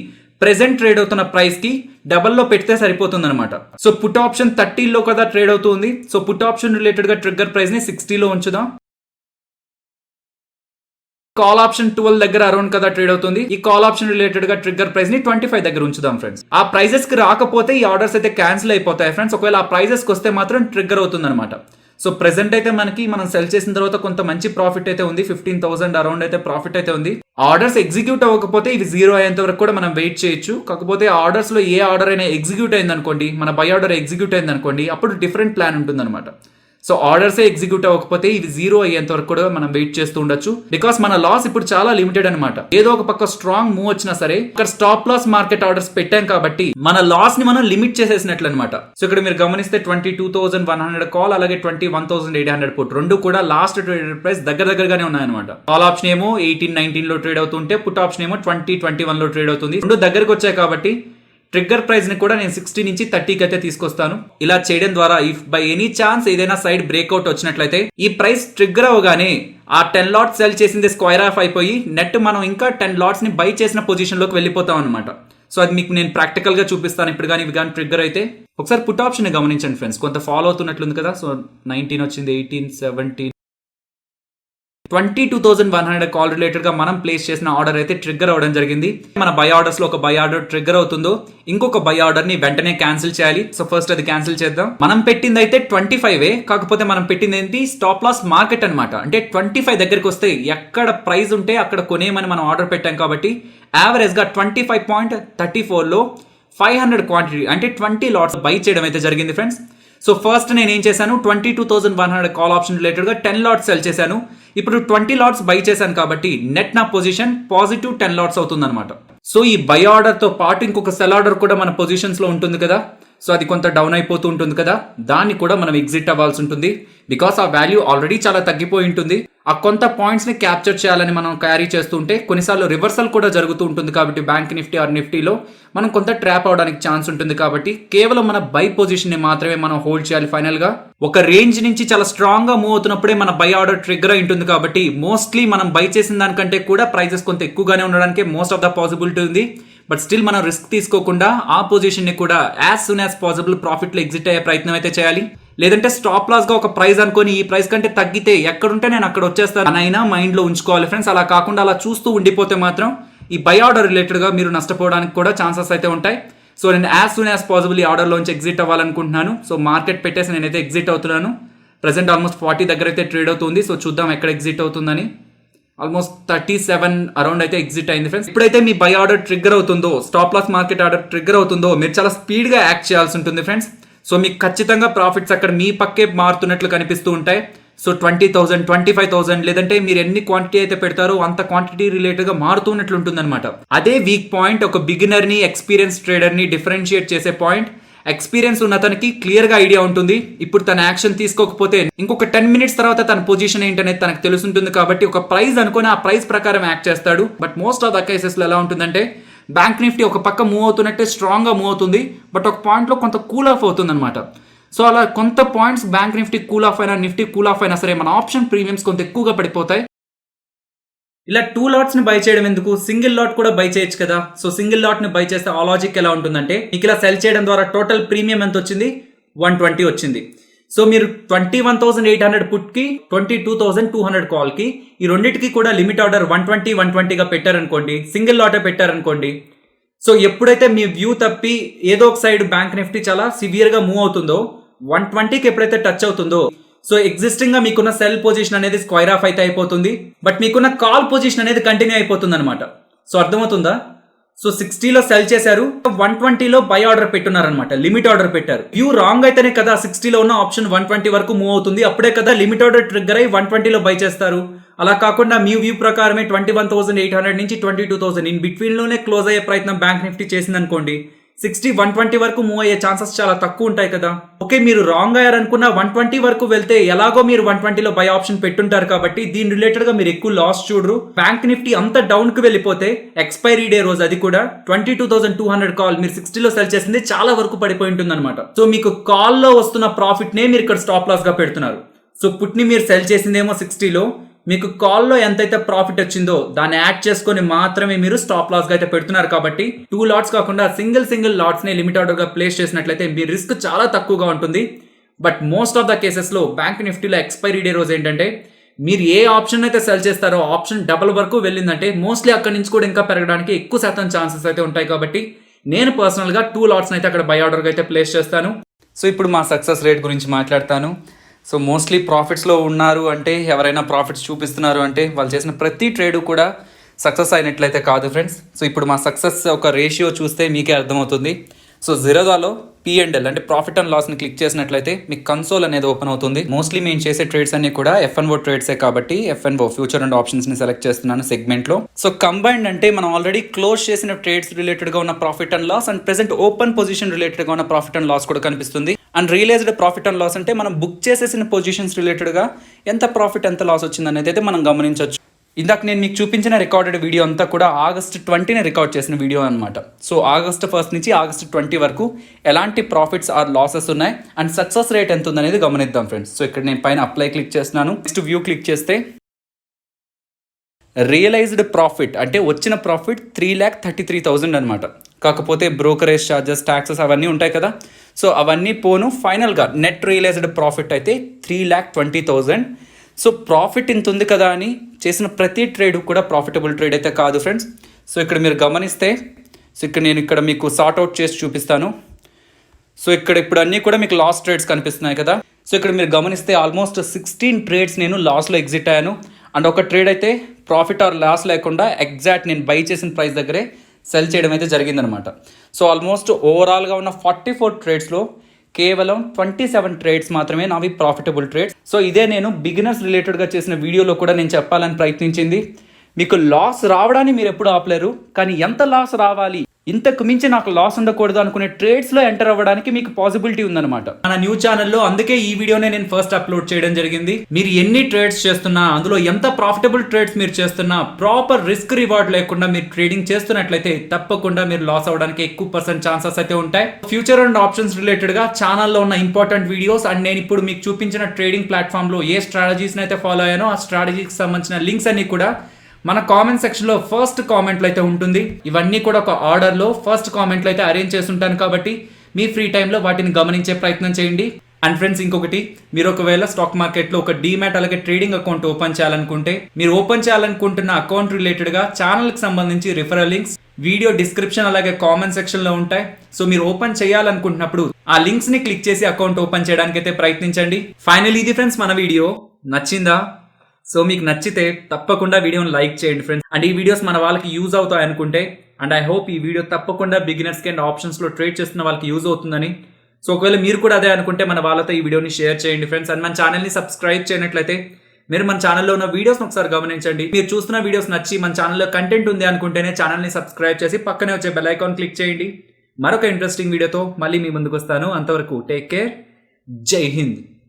ప్రెసెంట్ ట్రేడ్ అవుతున్న ప్రైస్ కి డబల్ లో పెడితే సరిపోతుంది అనమాట. సో పుట్ ఆప్షన్ 30 లో కదా ట్రేడ్ అవుతుంది. సో పుట్ ఆప్షన్ రిలేటెడ్ గా ట్రిగ్గర్ ప్రైస్ ని 60 లో ఉంచుదాం. కాల్ ఆప్షన్ 12 దగ్గర అరౌండ్ కదా ట్రేడ్ అవుతుంది. ఈ కాల్ ఆప్షన్ రిలేటెడ్ గా ట్రిగ్గర్ ప్రైస్ ని 25 దగ్గర ఉంచుదాం ఫ్రెండ్స్. ఆ ప్రైజెస్ కి రాకపోతే ఈ ఆర్డర్స్ అయితే క్యాన్సిల్ అయిపోతాయి ఫ్రెండ్స్. ఒకవేళ ఆ ప్రైజెస్ కి వస్తే మాత్రం ట్రిగ్గర్ అవుతుంది అనమాట. సో ప్రెసెంట్ అయితే మనం సెల్ చేసిన తర్వాత కొంత మంచి ప్రాఫిట్ అయితే ఉంది, 15,000 అరౌండ్ అయితే ప్రాఫిట్ అయితే ఉంది. ఆర్డర్స్ ఎగ్జిక్యూట్ అవ్వకపోతే ఇవి జీరో అయ్యేంత వరకు కూడా మనం వెయిట్ చేయొచ్చు. కాకపోతే ఆర్డర్స్ లో ఏ ఆర్డర్ అయినా ఎగ్జిక్యూట్ అయింది అనుకోండి, మన బై ఆర్డర్ ఎగ్జిక్యూట్ అయింది అనుకోండి, అప్పుడు డిఫరెంట్ ప్లాన్ ఉంటుంది అనమాట. సో ఆర్డర్స్ ఎగ్జిక్యూట్ అవ్వకపోతే ఇది జీరో అయ్యేంత వరకు కూడా మనం వెయిట్ చేస్తూ ఉండొచ్చు. బికాస్ మన లాస్ ఇప్పుడు చాలా లిమిటెడ్ అనమాట. ఏదో ఒక పక్క స్ట్రాంగ్ మూవ్ వచ్చినా సరే ఇక్కడ స్టాప్ లాస్ మార్కెట్ ఆర్డర్స్ పెట్టాం కాబట్టి మన లాస్ ని మనం లిమిట్ చేసేసినట్లు అనమాట. సో ఇక్కడ మీరు గమనిస్తే 22,100 కాల్ అలాగే 21,800 పుట్ రెండు కూడా లాస్ట్ ట్రేడ్ ప్రైస్ దగ్గరగానే ఉన్నాయన్నమాట. కాల్ ఆప్షన్ ఏమో 18-19 లో ట్రేడ్ అవుతుంటే పుట్ ఆప్షన్ ఏమో 20-21 లో ట్రేడ్ అవుతుంది. రెండు దగ్గరకు వచ్చాయి కాబట్టి ట్రిగ్గర్ ప్రైస్ ని కూడా నేను 60 నుంచి 30కి అయితే తీసుకొస్తాను. ఇలా చేయడం ద్వారా ఇఫ్ బై ఎనీ ఛాన్స్ ఏదైనా సైడ్ బ్రేక్అవుట్ వచ్చినట్లయితే ఈ ప్రైస్ ట్రిగ్గర్ అవగానే ఆ 10 లాట్స్ సెల్ చేసింది స్క్వైర్ ఆఫ్ అయిపోయి నెట్ మనం ఇంకా 10 లాట్స్ ని బై చేసిన పొజిషన్ లోకి వెళ్ళిపోతాం అనమాట. సో అది మీకు నేను ప్రాక్టికల్ గా చూపిస్తాను ఇప్పుడు కానీ ఇవి కానీ ట్రిగ్గర్ అయితే. ఒకసారి పుట్ ఆప్షన్ ని గమనించండి ఫ్రెండ్స్, కొంత ఫాలో అవుతున్నట్లుంది కదా. సో 19 వచ్చింది, 18, 17, 22,100 కాల్ రిలేటెడ్ గా మనం ప్లేస్ చేసిన ఆర్డర్ అయితే ట్రిగ్గర్ అవడం జరిగింది. మన బై ఆర్డర్స్ లో ఒక బై ఆర్డర్ ట్రిగ్గర్ అవుతుందో ఇంకొక బై ఆర్డర్ ని వెంటనే క్యాన్సిల్ చేయాలి. సో ఫస్ట్ అది క్యాన్సిల్ చేద్దాం. మనం పెట్టింది అయితే 25, కాకపోతే మనం పెట్టింది ఏంటి స్టాప్ లాస్ మార్కెట్ అనమాట. అంటే 25 దగ్గరికి వస్తే ఎక్కడ ప్రైస్ ఉంటే అక్కడ కొనేయమని మనం ఆర్డర్ పెట్టాం కాబట్టి యావరేజ్ గా 25.34 లో 500 క్వాంటిటీ అంటే 20 లాట్స్ బై చేయడం అయితే జరిగింది ఫ్రెండ్స్. సో ఫస్ట్ నేను ఏం చేశాను, 22,100 కాల్ ఆప్షన్ రిలేటెడ్ గా 10 లాట్స్ సెల్ చేశాను. ఇప్పుడు 20 లాట్స్ బై చేశాను కాబట్టి నెట్ నా పొజిషన్ పాజిటివ్ 10 లాట్స్ అవుతుంది అనమాట. సో ఈ బై ఆర్డర్ తో పాటు ఇంకొక సెల్ ఆర్డర్ కూడా మన పొజిషన్స్ లో ఉంటుంది కదా. సో అది కొంత డౌన్ అయిపోతూ ఉంటుంది కదా, దాన్ని కూడా మనం ఎగ్జిట్ అవ్వాల్సి ఉంటుంది. బికాస్ ఆ వాల్యూ ఆల్రెడీ చాలా తగ్గిపోయి ఉంటుంది. ఆ కొంత పాయింట్స్ ని క్యాప్చర్ చేయాలని మనం క్యారీ చేస్తుంటే కొన్నిసార్లు రివర్సల్ కూడా జరుగుతూ ఉంటుంది. కాబట్టి బ్యాంక్ నిఫ్టీ ఆర్ నిఫ్టీలో మనం కొంత ట్రాప్ అవడానికి ఛాన్స్ ఉంటుంది. కాబట్టి కేవలం మన బై పొజిషన్ ని మాత్రమే మనం హోల్డ్ చేయాలి. ఫైనల్ గా ఒక రేంజ్ నుంచి చాలా స్ట్రాంగ్ గా మూవ్ అవుతున్నప్పుడే మన బై ఆర్డర్ ట్రిగ్గర్ అయి ఉంటుంది. కాబట్టి మోస్ట్లీ మనం బై చేసిన దానికంటే కూడా ప్రైజెస్ కొంత ఎక్కువగానే ఉండడానికి మోస్ట్ ఆఫ్ ద పాసిబిలిటీ ఉంది. బట్ స్టిల్ మనం రిస్క్ తీసుకోకుండా ఆ పొజిషన్ ని కూడా as soon as possible profit లో ఎగ్జిట్ అయ్యే ప్రయత్నం అయితే చేయాలి. లేదంటే స్టాప్ లాస్ గా ఒక ప్రైస్ అనుకొని ఈ ప్రైస్ కంటే తగ్గితే ఎక్కడుంటే నేను అక్కడ వచ్చేస్తాను అని అయినా మైండ్ లో ఉంచుకోవాలి ఫ్రెండ్స్. అలా కాకుండా అలా చూస్తూ ఉండిపోతే మాత్రం ఈ బై ఆర్డర్ రిలేటెడ్ గా మీరు నష్టపోవడానికి కూడా ఛాన్సెస్ అయితే ఉంటాయి. సో నేను యాజ్ సూన్ యాజ్ పాసిబుల్ ఈ ఆర్డర్ లోంచి ఎగ్జిట్ అవ్వాలనుకుంటున్నాను. సో మార్కెట్ పెట్టేసి నేనైతే ఎగ్జిట్ అవుతున్నాను. ప్రెసెంట్ ఆల్మోస్ట్ 40 దగ్గర అయితే ట్రేడ్ అవుతుంది. సో చూద్దాం ఎక్కడ ఎగ్జిట్ అవుతుందని. ఆల్మోస్ట్ 37 అరౌండ్ అయితే ఎగ్జిట్ అయింది ఫ్రెండ్స్. ఇప్పుడైతే మీ బై ఆర్డర్ ట్రిగ్గర్ అవుతుందో, stop loss market order trigger అవుతుందో మీరు చాలా స్పీడ్ గా యాక్ట్ చేయాల్సి ఉంటుంది ఫ్రెండ్స్. సో మీకు ఖచ్చితంగా ప్రాఫిట్స్ అక్కడ మీ పక్కే మారుతున్నట్లు కనిపిస్తూ ఉంటాయి. సో 20,000, 25,000 లేదంటే మీరు ఎన్ని క్వాంటిటీ అయితే పెడతారో అంత క్వాంటిటీ రిలేటెడ్ గా మారుతున్నట్లు ఉంటుంది అనమాట. అదే వీక్ పాయింట్ ఒక బిగినర్ ని ఎక్స్పీరియన్స్ ట్రేడర్ ని డిఫరెన్షియేట్ చేసే పాయింట్. ఎక్స్పీరియన్స్ ఉన్న తనకి క్లియర్ గా ఐడియా ఉంటుంది. ఇప్పుడు తన యాక్షన్ తీసుకోకపోతే ఇంకొక 10 మినిట్స్ తర్వాత తన పొజిషన్ ఏంటనేది తనకు తెలుసుంటుంది. కాబట్టి ఒక ప్రైస్ అనుకుని ఆ ప్రైస్ ప్రకారం యాక్ట్ చేస్తాడు. But most of the cases లో ఎలా ఉంటుందంటే బ్యాంక్ నిఫ్టీ ఒక పక్క మూవ్ అవుతున్నట్టే స్ట్రాంగ్గా మూవ్ అవుతుంది, బట్ ఒక పాయింట్లో కొంత కూల్ ఆఫ్ అవుతుంది అనమాట. సో అలా కొంత points bank Nifty cool of అయినా, నిఫ్టీ కూల్ ఆఫ్ అయినా సరే మన ఆప్షన్ ప్రీమియమ్స్ కొంత ఎక్కువగా పడిపోతాయి. ఇలా 2 లాట్స్ని బై చేయడం ఎందుకు, సింగిల్ లాట్ కూడా బై చేయొచ్చు కదా. సో సింగిల్ లాట్ని బై చేస్తే ఆ లాజిక్ ఎలా ఉంటుందంటే, మీకు ఇలా సెల్ చేయడం ద్వారా టోటల్ ప్రీమియం ఎంత వచ్చింది, 120 వచ్చింది. సో మీరు 21,800 పుట్కి 22,200 కాల్కి, ఈ రెండింటికి కూడా లిమిట్ ఆర్డర్ 120గా పెట్టారనుకోండి, సింగిల్ లాటే పెట్టారనుకోండి. సో ఎప్పుడైతే మీ వ్యూ తప్పి ఏదో ఒక సైడ్ బ్యాంక్ నిఫ్టీ చాలా సివియర్గా మూవ్ అవుతుందో, 120కి ఎప్పుడైతే టచ్ అవుతుందో, సో ఎగ్జిస్టింగ్ గా మీకున్న సెల్ పొజిషన్ అనేది స్క్వైర్ ఆఫ్ అయితే అయిపోతుంది, బట్ మీకున్న కాల్ పొజిషన్ అనేది కంటిన్యూ అయిపోతుంది అనమాట. సో అర్థమవుతుందా. సో 60లో సెల్ చేశారు, 120లో బై ఆర్డర్ పెట్టున్నారనమాట, లిమిట్ ఆర్డర్ పెట్టారు. వ్యూ రాంగ్ అయితేనే కదా 60లో ఉన్న ఆప్షన్ 120 వరకు మూవ్ అవుతుంది, అప్పుడే కదా లిమిట్ ఆర్డర్ ట్రిగ్గర్ అయ్యి 120లో బై చేస్తారు. అలా కాకుండా మీ వ్యూ ప్రకారమే 21,800 నుంచి 22,000 ఇన్ బిట్వీన్ లోనే క్లోజ్ అయ్యే ప్రయత్నం బ్యాంక్ నిఫ్టీ చేసింది అనుకోండి, 60 120 వరకు మూవ్ అయ్యే ఛాన్సెస్ చాలా తక్కువ ఉంటాయి కదా. ఓకే, మీరు రాంగ్ అయ్యారనుకున్న 120 వరకు వెళ్తే ఎలాగో మీరు 120లో బై ఆప్షన్ పెట్టుంటారు కాబట్టి దీని రిలేటెడ్ గా మీరు ఎక్కువ లాస్ చూడరు. బ్యాంక్ నిఫ్టీ అంత డౌన్ కి వెళ్ళిపోతే ఎక్స్పైరీ డే రోజు అది కూడా 22,200 కాల్ మీరు 60లో సెల్ చేసింది చాలా వరకు పడిపోయి ఉంటుంది అనమాట. సో మీకు కాల్ లో వస్తున్న ప్రాఫిట్ నే మీరు ఇక్కడ స్టాప్ లాస్ గా పెడుతున్నారు. సో పుట్ ని మీరు సెల్ చేసిందేమో 60లో, మీకు కాల్లో ఎంతైతే ప్రాఫిట్ వచ్చిందో దాన్ని యాడ్ చేసుకొని మాత్రమే మీరు స్టాప్ లాస్ గా అయితే పెడుతున్నారు. కాబట్టి 2 లాట్స్ కాకుండా సింగిల్ లాట్స్ ని లిమిట్ ఆర్డర్ గా ప్లేస్ చేసినట్లయితే మీ రిస్క్ చాలా తక్కువగా ఉంటుంది. But most of the cases లో బ్యాంక్ నిఫ్టీలో ఎక్స్పైరీ డే రోజు ఏంటంటే, మీరు ఏ ఆప్షన్ అయితే సెల్ చేస్తారో ఆప్షన్ డబుల్ వరకు వెళ్ళిందంటే మోస్ట్లీ అక్కడి నుంచి కూడా ఇంకా పెరగడానికి ఎక్కువ శాతం ఛాన్సెస్ అయితే ఉంటాయి. కాబట్టి నేను పర్సనల్ గా 2 లాట్స్ అయితే అక్కడ బై ఆర్డర్ గా అయితే ప్లేస్ చేస్తాను. సో ఇప్పుడు మా సక్సెస్ రేట్ గురించి మాట్లాడతాను. సో మోస్ట్లీ ప్రాఫిట్స్లో ఉన్నారు అంటే, ఎవరైనా ప్రాఫిట్స్ చూపిస్తున్నారు అంటే వాళ్ళు చేసిన ప్రతి ట్రేడు కూడా సక్సెస్ అయినట్లయితే కాదు ఫ్రెండ్స్. సో ఇప్పుడు మా సక్సెస్ ఒక రేషియో చూస్తే మీకే అర్థమవుతుంది. సో జిరోదాలో P&L అంటే ప్రాఫిట్ అండ్ లాస్ని క్లిక్ చేసినట్లయితే మీకు కన్సోల్ అనేది ఓపెన్ అవుతుంది. మోస్ట్లీ మేము చేసే ట్రేడ్స్ అన్ని కూడా F&O ట్రేడ్సే కాబట్టి F&O ఫ్యూచర్ అండ్ ఆప్షన్స్ని సెలెక్ట్ చేస్తున్నాను సెగ్మెంట్లో. సో కంబైన్డ్ అంటే మనం ఆల్రెడీ క్లోజ్ చేసిన ట్రేడ్స్ రిలేటెడ్గా ఉన్న profit and loss and present open position రిలేటెడ్గా ఉన్న ప్రాఫిట్ అండ్ లాస్ కూడా కనిపిస్తుంది. And realised profit and loss అంటే మనం బుక్ చేసేసిన పొజిషన్స్ రిలేటెడ్గా ఎంత ప్రాఫిట్ ఎంత లాస్ వచ్చింది అనేది అయితే మనం గమనించవచ్చు. ఇందాక నేను మీకు చూపించిన రికార్డెడ్ వీడియో అంతా కూడా August 20ని రికార్డ్ చేసిన వీడియో అనమాట. సో August 1 నుంచి August 20 వరకు ఎలాంటి ప్రాఫిట్స్ ఆర్ లాసెస్ ఉన్నాయి అండ్ సక్సెస్ రేట్ ఎంత ఉందనేది గమనిద్దాం ఫ్రెండ్స్. సో ఇక్కడ నేను పైన అప్లై క్లిక్ చేస్తున్నాను. నెక్స్ట్ వ్యూ క్లిక్ చేస్తే రియలైజ్డ్ ప్రాఫిట్ అంటే వచ్చిన ప్రాఫిట్ 3,33,000 అనమాట. కాకపోతే బ్రోకరేజ్ ఛార్జెస్, ట్యాక్సెస్ అవన్నీ ఉంటాయి కదా. సో అవన్నీ పోను ఫైనల్గా నెట్ రియలైజ్డ్ ప్రాఫిట్ అయితే 3,20,000. సో ప్రాఫిట్ ఇంత ఉంది కదా అని చేసిన ప్రతి ట్రేడ్ కూడా ప్రాఫిటబుల్ ట్రేడ్ అయితే కాదు ఫ్రెండ్స్. సో ఇక్కడ మీరు గమనిస్తే, సో ఇక్కడ నేను మీకు సార్ట్అవుట్ చేసి చూపిస్తాను. సో ఇక్కడ ఇప్పుడు అన్నీ కూడా మీకు లాస్ ట్రేడ్స్ కనిపిస్తున్నాయి కదా. సో ఇక్కడ మీరు గమనిస్తే ఆల్మోస్ట్ 16 ట్రేడ్స్ నేను లాస్లో ఎగ్జిట్ అయ్యాను. అండ్ ఒక ట్రేడ్ అయితే ప్రాఫిట్ ఆర్ లాస్ లేకుండా ఎగ్జాక్ట్ నేను బై చేసిన ప్రైస్ దగ్గరే సెల్ చేయడం అయితే జరిగిందనమాట. సో ఆల్మోస్ట్ ఓవరాల్గా ఉన్న 44 ట్రేడ్స్లో కేవలం 27 ట్రేడ్స్ మాత్రమే నావి ప్రాఫిటబుల్ ట్రేడ్స్. సో ఇదే నేను బిగినర్స్ రిలేటెడ్గా చేసిన వీడియోలో కూడా నేను చెప్పాలని ప్రయత్నించింది. మీకు లాస్ రావడాన్ని మీరు ఎప్పుడు ఆపలేరు, కానీ ఎంత లాస్ రావాలి, ఇంతకు మించి నాకు లాస్ ఉండకూడదు అనుకునే ట్రేడ్స్లో ఎంటర్ అవ్వడానికి మీకు పాసిబిలిటీ ఉందన్నమాట మన న్యూ ఛానల్లో. అందుకే ఈ వీడియోనే నేను ఫస్ట్ అప్లోడ్ చేయడం జరిగింది. మీరు ఎన్ని ట్రేడ్స్ చేస్తున్నా, అందులో ఎంత ప్రాఫిటబుల్ ట్రేడ్స్ మీరు చేస్తున్నా, ప్రాపర్ రిస్క్ రివార్డ్ లేకుండా మీరు ట్రేడింగ్ చేస్తున్నట్లయితే తప్పకుండా మీరు లాస్ అవ్వడానికి ఎక్కువ % ఛాన్సెస్ అయితే ఉంటాయి. ఫ్యూచర్ అండ్ ఆప్షన్స్ రిలేటెడ్గా ఛానల్లో ఉన్న ఇంపార్టెంట్ వీడియోస్ అండ్ నేను ఇప్పుడు మీకు చూపించిన ట్రేడింగ్ ప్లాట్ఫామ్లో ఏ స్ట్రాటజీస్ని అయితే ఫాలో అయ్యానో ఆ స్ట్రాటజీకి సంబంధించిన లింక్స్ అన్ని కూడా మన కామెంట్ సెక్షన్లో ఫస్ట్ కామెంట్లో అయితే ఉంటుంది. ఇవన్నీ కూడా ఒక ఆర్డర్లో ఫస్ట్ కామెంట్లో అయితే అరేంజ్ చేసి ఉంటాను కాబట్టి మీ ఫ్రీ టైంలో వాటిని గమనించే ప్రయత్నం చేయండి. అండ్ ఫ్రెండ్స్ ఇంకొకటి, మీరు ఒకవేళ స్టాక్ మార్కెట్లో ఒక డీమ్యాట్ అలాగే ట్రేడింగ్ అకౌంట్ ఓపెన్ చేయాలనుకుంటే, మీరు ఓపెన్ చేయాలనుకుంటున్న అకౌంట్ రిలేటెడ్గా ఛానల్కి సంబంధించి రిఫరల్ లింక్స్ వీడియో డిస్క్రిప్షన్ అలాగే కామెంట్ సెక్షన్లో ఉంటాయి. సో మీరు ఓపెన్ చేయాలనుకుంటున్నప్పుడు ఆ లింక్స్ని క్లిక్ చేసి అకౌంట్ ఓపెన్ చేయడానికి అయితే ప్రయత్నించండి. ఫైనల్ ఇది ఫ్రెండ్స్ మన వీడియో నచ్చిందా? సో మీకు నచ్చితే తప్పకుండా వీడియోని లైక్ చేయండి ఫ్రెండ్స్. అండ్ ఈ వీడియోస్ మన వాళ్ళకి యూజ్ అవుతాయి అనుకుంటే, అండ్ ఐ హోప్ ఈ వీడియో తప్పకుండా బిగినర్స్కి అండ్ ఆప్షన్స్లో ట్రేడ్ చేస్తున్న వాళ్ళకి యూజ్ అవుతుందని. సో ఒకవేళ మీరు కూడా అదే అనుకుంటే మన వాళ్ళతో ఈ వీడియోని షేర్ చేయండి ఫ్రెండ్స్. అండ్ మన ఛానల్ని సబ్స్క్రైబ్ చేయనట్లయితే మీరు మన ఛానల్లో ఉన్న వీడియోస్ ఒకసారి గమనించండి. మీరు చూస్తున్న వీడియోస్ నచ్చి మన ఛానల్లో కంటెంట్ ఉంది అనుకుంటేనే ఛానల్ని సబ్స్క్రైబ్ చేసి పక్కనే వచ్చే బెల్ ఐకాన్ క్లిక్ చేయండి. మరొక ఇంట్రెస్టింగ్ వీడియోతో మళ్ళీ మీ ముందుకు వస్తాను. అంతవరకు టేక్ కేర్. జై హింద్.